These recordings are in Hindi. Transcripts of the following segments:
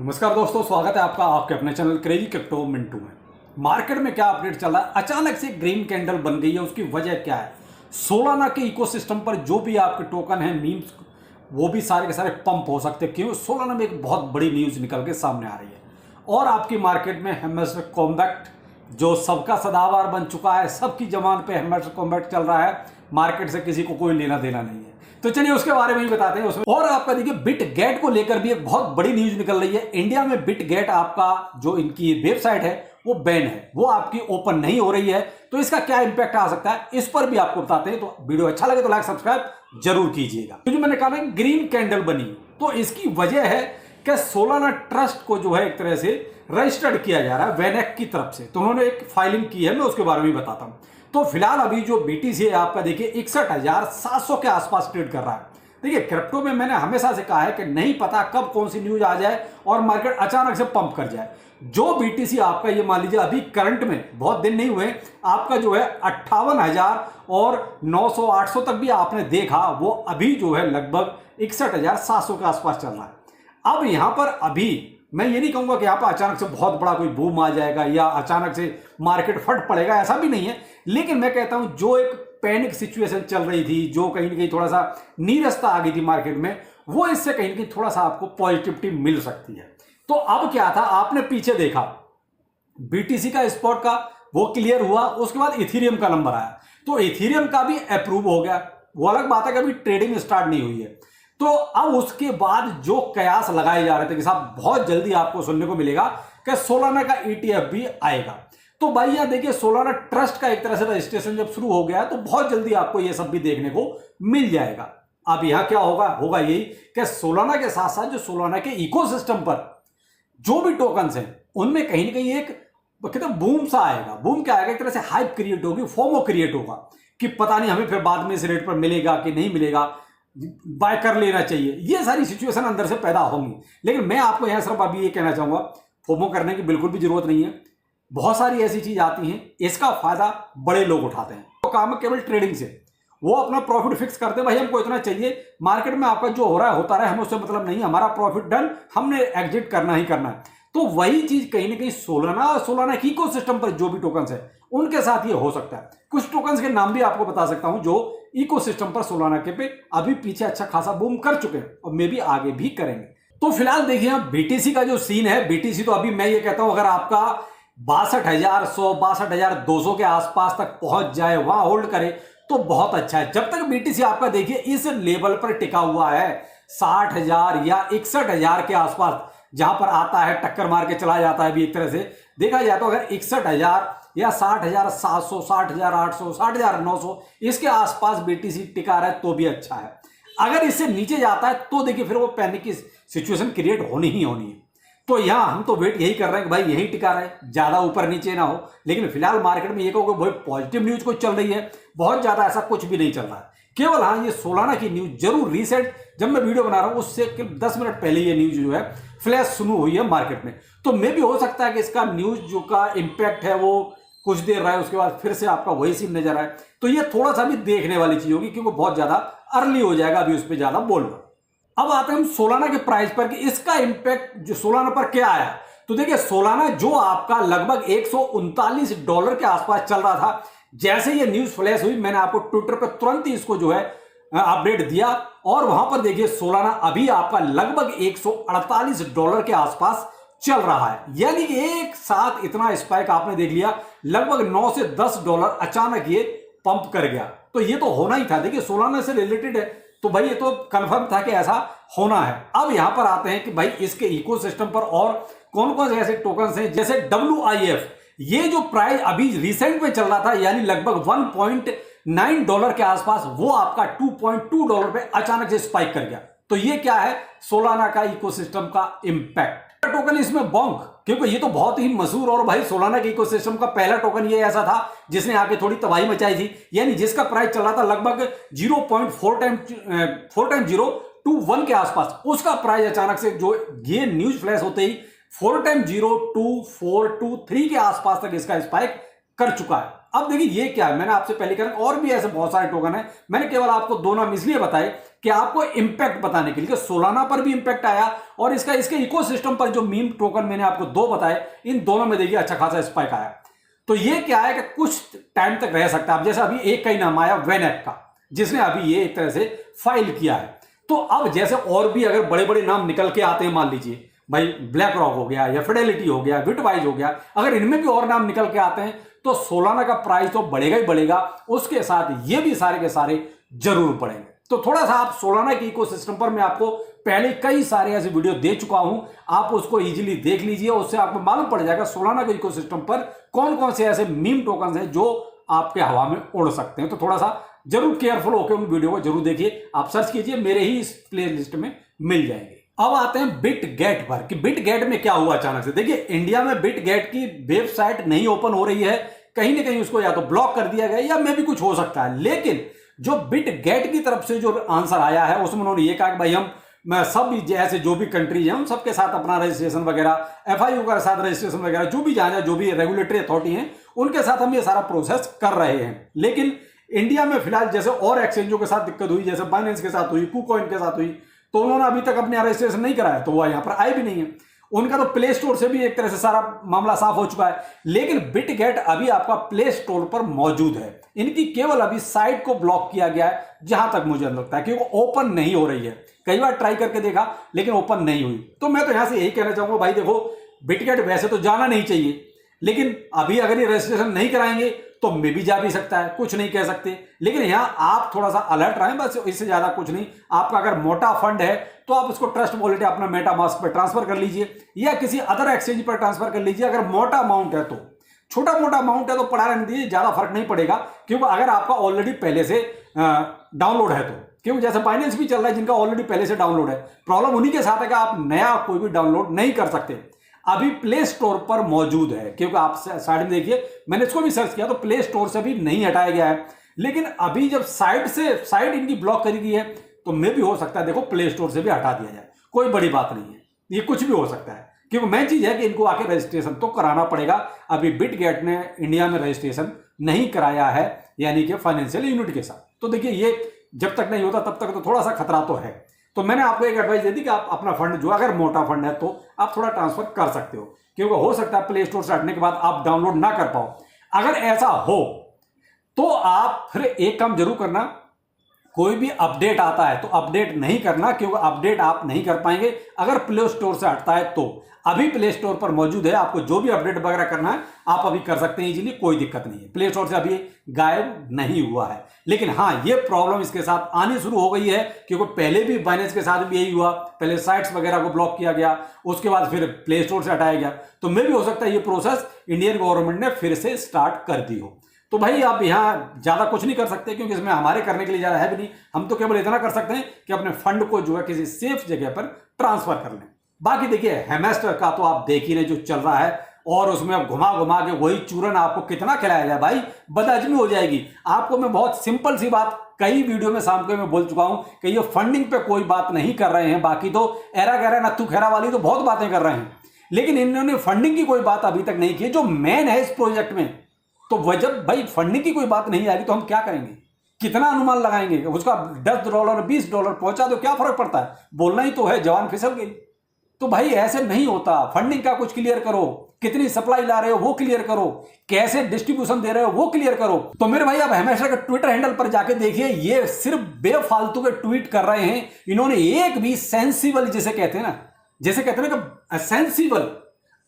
नमस्कार दोस्तों, स्वागत है आपका आपके अपने चैनल क्रेजी क्रिप्टो मिंटू में। मार्केट में क्या अपडेट चल रहा है? अचानक से ग्रीन कैंडल बन गई है, उसकी वजह क्या है? सोलाना के इकोसिस्टम पर जो भी आपके टोकन है, मीम्स, वो भी सारे के सारे पंप हो सकते हैं। क्यों? सोलाना में एक बहुत बड़ी न्यूज निकल के सामने आ रही है और आपकी मार्केट में हेमर्स कॉम्बैक्ट जो सबका सदाबहार बन चुका है, सबकी जमान पे हेमर्स कॉम्बैक्ट चल रहा है, मार्केट से किसी को कोई लेना देना नहीं है। तो चलिए उसके बारे में ही बताते हैं उसमें। और आपका देखिए बिट गेट को लेकर भी एक बहुत बड़ी न्यूज निकल रही है। इंडिया में बिट गेट आपका जो इनकी वेबसाइट है वो बैन है, वो आपकी ओपन नहीं हो रही है। तो इसका क्या इंपैक्ट आ सकता है, इस पर भी आपको बताते हैं। तो वीडियो अच्छा लगे तो लाइक सब्सक्राइब जरूर कीजिएगा। तो जो मैंने कहा ना ग्रीन कैंडल बनी, तो इसकी वजह है कि सोलाना ट्रस्ट को जो है एक तरह से रजिस्टर्ड किया जा रहा है वेनेक की तरफ से। तो उन्होंने एक फाइलिंग की है, मैं उसके बारे में बताता हूं। तो फिलहाल अभी जो बीटीसी है आपका देखिए 61,700 के आसपास ट्रेड कर रहा है। देखिए क्रिप्टो में मैंने हमेशा से कहा है कि नहीं पता कब कौन सी न्यूज आ जाए और मार्केट अचानक से पंप कर जाए। जो बीटीसी आपका ये मान लीजिए अभी करंट में बहुत दिन नहीं हुए, आपका जो है 58,000 और 900 800 तक भी आपने देखा, वो अभी जो है लगभग 61,700 के आसपास चल रहा है। अब यहां पर अभी मैं ये नहीं कहूंगा कि यहां पर अचानक से बहुत बड़ा कोई बूम आ जाएगा या अचानक से मार्केट फट पड़ेगा, ऐसा भी नहीं है। लेकिन मैं कहता हूं जो एक पैनिक सिचुएशन चल रही थी, जो कहीं ना कहीं थोड़ा सा नीरसता आ गई थी मार्केट में, वो इससे कहीं ना कहीं थोड़ा सा आपको पॉजिटिविटी मिल सकती है। तो अब क्या था, आपने पीछे देखा बीटीसी का स्पॉट का वो क्लियर हुआ, उसके बाद इथेरियम का नंबर आया, तो इथेरियम का भी अप्रूव हो गया। वो अलग बात है कि अभी ट्रेडिंग स्टार्ट नहीं हुई है। तो अब उसके बाद जो कयास लगाए जा रहे थे कि साहब बहुत जल्दी आपको सुनने को मिलेगा कि सोलाना का ईटीएफ भी आएगा। तो भाई यहां देखिए सोलाना ट्रस्ट का एक तरह से रजिस्ट्रेशन जब शुरू हो गया तो बहुत जल्दी आपको यह सब भी देखने को मिल जाएगा। अब यहां क्या होगा होगा यही कि सोलाना के साथ साथ जो सोलाना के इकोसिस्टम पर जो भी टोकन्स हैं उनमें कहीं ना कहीं एक कहते हैं बूम सा आएगा। बूम क्या आएगा, एक तरह से हाइप क्रिएट होगी, फोमो क्रिएट होगा कि पता नहीं हमें फिर बाद में इस रेट पर मिलेगा कि नहीं मिलेगा, बाय कर लेना चाहिए। ये सारी सिचुएशन अंदर से पैदा होंगी। लेकिन मैं आपको यहां सिर्फ अभी ये कहना चाहूंगा, फोमो करने की बिल्कुल भी जरूरत नहीं है। बहुत सारी ऐसी चीज आती हैं, इसका फायदा बड़े लोग उठाते हैं। तो काम है केवल ट्रेडिंग से, वो अपना प्रॉफिट फिक्स करते हैं, भाई हमको इतना चाहिए, मार्केट में आपका जो हो रहा है होता रहे, हमें उससे मतलब नहीं, हमारा प्रॉफिट डन, हमने एग्जिट करना ही करना है। तो वही चीज कहीं ना कहीं सोलाना और सोलाना की इकोसिस्टम पर जो भी टोकन्स है उनके साथ ये हो सकता है। कुछ टोकन्स के नाम भी आपको बता सकता हूं जो इकोसिस्टम पर सोलाना के पे अभी पीछे अच्छा खासा बूम कर चुके हैं और मे भी आगे भी करेंगे। तो फिलहाल देखिए बीटीसी का जो सीन है, बीटीसी तो अभी मैं ये कहता हूं अगर आपका 62,100 62,200 के आसपास तक पहुंच जाए, वहां होल्ड करे तो बहुत अच्छा है। जब तक बीटीसी आपका देखिए इस लेवल पर टिका हुआ है 60,000 या 61,000 के आसपास, जहां पर आता है टक्कर मार के चला जाता है। भी एक तरह से देखा जाए तो अगर 61,000 या 60,700 60,800 60,900 इसके आसपास बीटीसी टिका रहा है तो भी अच्छा है। अगर इससे नीचे जाता है तो देखिए फिर वो पैनिक की सिचुएशन क्रिएट होनी ही होनी है। तो यहां हम तो वेट यही कर रहे हैं कि भाई यही टिका रहे, ज्यादा ऊपर नीचे ना हो। लेकिन फिलहाल मार्केट में ये कहो कि पॉजिटिव न्यूज कुछ चल रही है, बहुत ज्यादा ऐसा कुछ भी नहीं चल रहा है। केवल हाँ ये सोलाना की न्यूज जरूर रिसेंट जब मैं वीडियो बना रहा हूं उससे 10 मिनट पहले ये न्यूज जो है फ्लैश शुरू हुई है मार्केट में। तो मे भी हो सकता है कि इसका न्यूज जो का इंपैक्ट है वो कुछ देर रहा है, उसके बाद फिर से आपका वही सीन नजर आए। तो ये थोड़ा सा भी देखने वाली चीज होगी क्योंकि बहुत ज्यादा अर्ली हो जाएगा अभी उस पर ज्यादा बोलना। अब आते हैं हम सोलाना के प्राइस पर कि इसका इंपैक्ट जो सोलाना पर क्या आया। तो देखिए सोलाना जो आपका लगभग $139 के आसपास चल रहा था, जैसे ये न्यूज फ्लैश हुई मैंने आपको ट्विटर पर तुरंत ही इसको जो है अपडेट दिया और वहां पर देखिए सोलाना अभी आपका लगभग $148 के आसपास चल रहा है। यानी कि एक साथ इतना स्पाइक आपने देख लिया, लगभग $9 से $10 अचानक ये पंप कर गया। तो ये तो होना ही था, देखिए सोलाना से रिलेटेड है तो भाई ये तो कंफर्म था कि ऐसा होना है। अब यहां पर आते हैं कि भाई इसके इकोसिस्टम पर और कौन कौन से ऐसे टोकन्स हैं, जैसे WIF, ये जो प्राइस अभी रिसेंट में चल रहा था यानी लगभग $1.9 के आसपास, वो आपका $2.2 पे अचानक से स्पाइक कर गया। तो ये क्या है, सोलाना का इकोसिस्टम का इंपैक्ट। टोकन इसमें बॉन्क, क्योंकि ये तो बहुत ही मशहूर और भाई सोलाना के इकोसिस्टम का पहला टोकन ये ऐसा था जिसने आके थोड़ी तबाही मचाई थी, यानी जिसका प्राइस चल रहा था लगभग 0.4 टाइम 0 to 1 के आसपास, उसका प्राइस अचानक से जो ये न्यूज फ्लैश होते ही 4 टाइम 0 to 4 to 3 के आसपास तक इसका स्पाइक कर चुका है। अब देखिए ये क्या है, मैंने आपसे पहले कहा और भी ऐसे बहुत सारे टोकन है, मैंने केवल आपको दो नाम इसलिए बताए कि आपको इंपैक्ट बताने के लिए सोलाना पर भी इंपैक्ट आया और इसके इकोसिस्टम पर जो मीम टोकन मैंने आपको दो बताए, इन दोनों में देखिए अच्छा खासा स्पाइक आया। तो ये क्या है कि कुछ टाइम तक रह सकता है। अब जैसे अभी एक का ही नाम आया वेनेक का, जिसने अभी ये एक तरह से फाइल किया है। तो अब जैसे और भी अगर बड़े बड़े नाम निकल के आते हैं, मान लीजिए भाई ब्लैक रॉक हो गया या फिडेलिटी हो गया, बिटवाइज हो गया, अगर इनमें भी और नाम निकल के आते हैं तो सोलाना का प्राइस तो बढ़ेगा ही बढ़ेगा, उसके साथ ये भी सारे के सारे जरूर बढ़ेंगे। तो थोड़ा सा आप सोलाना के इकोसिस्टम पर मैं आपको पहले कई सारे ऐसे वीडियो दे चुका हूं, आप उसको इजीली देख लीजिए, उससे आपको मालूम पड़ जाएगा सोलाना के इकोसिस्टम पर कौन कौन से ऐसे मीम टोकन हैं जो आपके हवा में उड़ सकते हैं। तो थोड़ा सा जरूर केयरफुल होकर उन वीडियो को जरूर देखिए, आप सर्च कीजिए, मेरे ही इस प्ले लिस्ट में मिल जाएंगे। अब आते हैं बिटगेट पर कि बिटगेट में क्या हुआ अचानक से। देखिए इंडिया में बिटगेट की वेबसाइट नहीं ओपन हो रही है, कहीं ना कहीं उसको या तो ब्लॉक कर दिया गया या मे भी कुछ हो सकता है। लेकिन जो बिटगेट की तरफ से जो आंसर आया है उसमें उन्होंने ये कहा कि भाई हम सब जैसे जो भी कंट्रीज हैं उन सबके साथ अपना रजिस्ट्रेशन वगैरह, एफआईयू के साथ रजिस्ट्रेशन वगैरह, जो भी जहां जो भी रेगुलेटरी अथॉरिटी हैं उनके साथ हम ये सारा प्रोसेस कर रहे हैं। लेकिन इंडिया में फिलहाल जैसे और एक्सचेंजों के साथ दिक्कत हुई, जैसे बाइनेंस के साथ हुई, कुकॉइन के साथ हुई, तो उन्होंने अभी तक अपने रजिस्ट्रेशन नहीं कराया, तो वो यहां पर आए भी नहीं है। उनका तो प्ले स्टोर से भी एक तरह से सारा मामला साफ हो चुका है। लेकिन बिटगेट अभी आपका प्ले स्टोर पर मौजूद है, इनकी केवल अभी साइट को ब्लॉक किया गया है जहां तक मुझे लगता है, क्योंकि ओपन नहीं हो रही है। कई बार ट्राई करके देखा लेकिन ओपन नहीं हुई। तो मैं तो यहां से यही कहना चाहूंगा भाई देखो, बिटगेट वैसे तो जाना नहीं चाहिए, लेकिन अभी अगर ये रजिस्ट्रेशन नहीं कराएंगे तो मे भी जा भी सकता है, कुछ नहीं कह सकते। लेकिन यहां आप थोड़ा सा अलर्ट रहें, बस इससे ज्यादा कुछ नहीं। आपका अगर मोटा फंड है तो आप उसको ट्रस्ट वॉलेट अपना मेटामास्क पर ट्रांसफर कर लीजिए या किसी अदर एक्सचेंज पर ट्रांसफर कर लीजिए। अगर मोटा अमाउंट है तो, छोटा मोटा अमाउंट है तो पड़ा रहने दीजिए, ज्यादा फर्क नहीं पड़ेगा। क्योंकि अगर आपका ऑलरेडी पहले से डाउनलोड है तो, क्योंकि जैसे बाइनेंस भी चल रहा है जिनका ऑलरेडी पहले से डाउनलोड है, प्रॉब्लम उन्हीं के साथ है कि आप नया कोई भी डाउनलोड नहीं कर सकते। अभी प्ले स्टोर पर मौजूद है, क्योंकि आप साइड में देखिए, मैंने इसको भी सर्च किया तो प्ले स्टोर से भी नहीं हटाया गया है। लेकिन अभी जब साइट इनकी ब्लॉक करी गई है तो मे भी हो सकता है देखो प्ले स्टोर से भी हटा दिया जाए, कोई बड़ी बात नहीं है, ये कुछ भी हो सकता है। क्योंकि मेन चीज है कि इनको आके रजिस्ट्रेशन तो कराना पड़ेगा। अभी बिटगेट ने इंडिया में रजिस्ट्रेशन नहीं कराया है, यानी कि फाइनेंशियल यूनिट के साथ। तो देखिए ये जब तक नहीं होता तब तक तो थोड़ा सा खतरा तो है। तो मैंने आपको एक एडवाइस दे दी कि आप अपना फंड जो अगर मोटा फंड है तो आप थोड़ा ट्रांसफर कर सकते हो, क्योंकि हो सकता है प्ले स्टोर से हटने के बाद आप डाउनलोड ना कर पाओ। अगर ऐसा हो तो आप फिर एक काम जरूर करना, कोई भी अपडेट आता है तो अपडेट नहीं करना, क्योंकि अपडेट आप नहीं कर पाएंगे अगर प्ले स्टोर से हटता है तो। अभी प्ले स्टोर पर मौजूद है, आपको जो भी अपडेट वगैरह करना है आप अभी कर सकते हैं इजीली, कोई दिक्कत नहीं है। प्ले स्टोर से अभी गायब नहीं हुआ है। लेकिन हाँ, ये प्रॉब्लम इसके साथ आनी शुरू हो गई है, क्योंकि पहले भी बाइनेंस के साथ भी यही हुआ। पहले साइट्स वगैरह को ब्लॉक किया गया, उसके बाद फिर प्ले स्टोर से हटाया गया। तो मे भी हो सकता है ये प्रोसेस इंडियन गवर्नमेंट ने फिर से स्टार्ट कर दी हो। तो भाई आप यहाँ ज्यादा कुछ नहीं कर सकते, क्योंकि इसमें हमारे करने के लिए ज्यादा है भी नहीं। हम तो केवल इतना कर सकते हैं कि अपने फंड को जो है किसी सेफ जगह पर ट्रांसफर कर लें। बाकी देखिए हेमस्टर का तो आप देख ही रहे जो चल रहा है, और उसमें अब घुमा घुमा के वही चूरन आपको कितना खिलाया जाए भाई, बदहजमी हो जाएगी। आपको मैं बहुत सिंपल सी बात कई वीडियो में शाम को मैं बोल चुका हूं कि ये फंडिंग पे कोई बात नहीं कर रहे हैं। बाकी तो एरा गहरा नत्थू खैरा वाली तो बहुत बातें कर रहे हैं, लेकिन इन्होंने फंडिंग की कोई बात अभी तक नहीं की जो मेन है इस प्रोजेक्ट में। तो वह जब भाई फंडिंग की कोई बात नहीं आएगी तो हम क्या करेंगे, कितना अनुमान लगाएंगे? उसका $10 $20 पहुंचा दो, क्या फर्क पड़ता है, बोलना ही तो है, जवान फिसल गई। तो भाई ऐसे नहीं होता, फंडिंग का कुछ क्लियर करो, कितनी सप्लाई ला रहे हो वो क्लियर करो, कैसे डिस्ट्रीब्यूशन दे रहे हो वो क्लियर करो। तो मेरे भाई आप हमेशा के ट्विटर हैंडल पर जाके देखिए, ये सिर्फ बेफालतू के ट्वीट कर रहे हैं। इन्होंने एक भी सेंसिबल, जिसे कहते हैं ना सेंसिबल,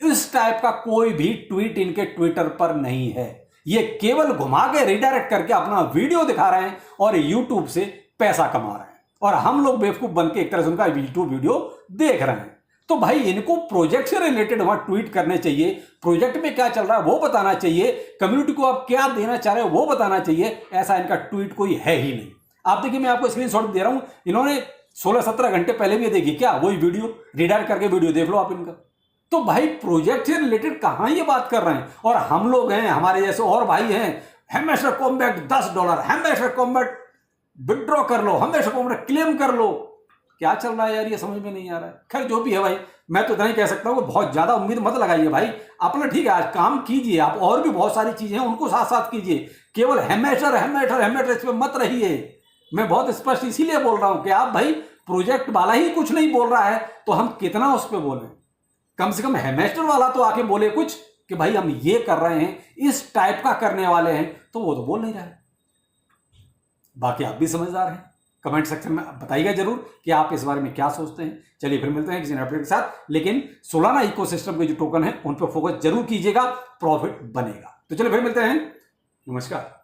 इस टाइप का कोई भी ट्वीट इनके ट्विटर पर नहीं है। ये केवल घुमा के रिडायरेक्ट करके अपना वीडियो दिखा रहे हैं और यूट्यूब से पैसा कमा रहे हैं, और हम लोग बेवकूफ बन के एक तरह से उनका यूट्यूब वीडियो देख रहे हैं। तो भाई इनको प्रोजेक्ट से रिलेटेड वहां ट्वीट करने चाहिए, प्रोजेक्ट में क्या चल रहा है वो बताना चाहिए, कम्युनिटी को आप क्या देना चाह रहे हो वो बताना चाहिए। ऐसा इनका ट्वीट कोई है ही नहीं। आप देखिए, मैं आपको स्क्रीनशॉट दे रहा हूं, इन्होंने 16-17 घंटे पहले भी देखिए, क्या वही वीडियो रिडायरेक्ट करके वीडियो देख लो आप इनका। तो भाई प्रोजेक्ट से रिलेटेड कहां ये बात कर रहे हैं। और हम लोग हैं, हमारे जैसे और भाई हैं, hamster combat $10, hamster combat withdraw कर लो, हेमस्टर कॉम्बैट क्लेम कर लो। क्या चल रहा है यार, ये समझ में नहीं आ रहा है। खैर जो भी है भाई, मैं तो इतना ही कह सकता हूँ कि बहुत ज्यादा उम्मीद मत लगाइए भाई, अपना ठीक है आज काम कीजिए आप, और भी बहुत सारी चीजें हैं उनको साथ साथ कीजिए। केवल हेमस्टर इस पर मत रहिए, मैं बहुत स्पष्ट इसीलिए बोल रहा हूं कि आप भाई प्रोजेक्ट वाला ही कुछ नहीं बोल रहा है तो हम कितना उस पर बोलें। कम से कम हेमेस्टर वाला तो आके बोले कुछ कि भाई हम ये कर रहे हैं, इस टाइप का करने वाले हैं, तो वो तो बोल नहीं रहा है। बाकी आप भी समझदार हैं, कमेंट सेक्शन में बताइएगा जरूर कि आप इस बारे में क्या सोचते हैं। चलिए फिर मिलते हैं किसी नए अपडेट के साथ, लेकिन सोलाना इकोसिस्टम के जो टोकन है उन पर फोकस जरूर कीजिएगा, प्रॉफिट बनेगा। तो चलिए फिर मिलते हैं, नमस्कार।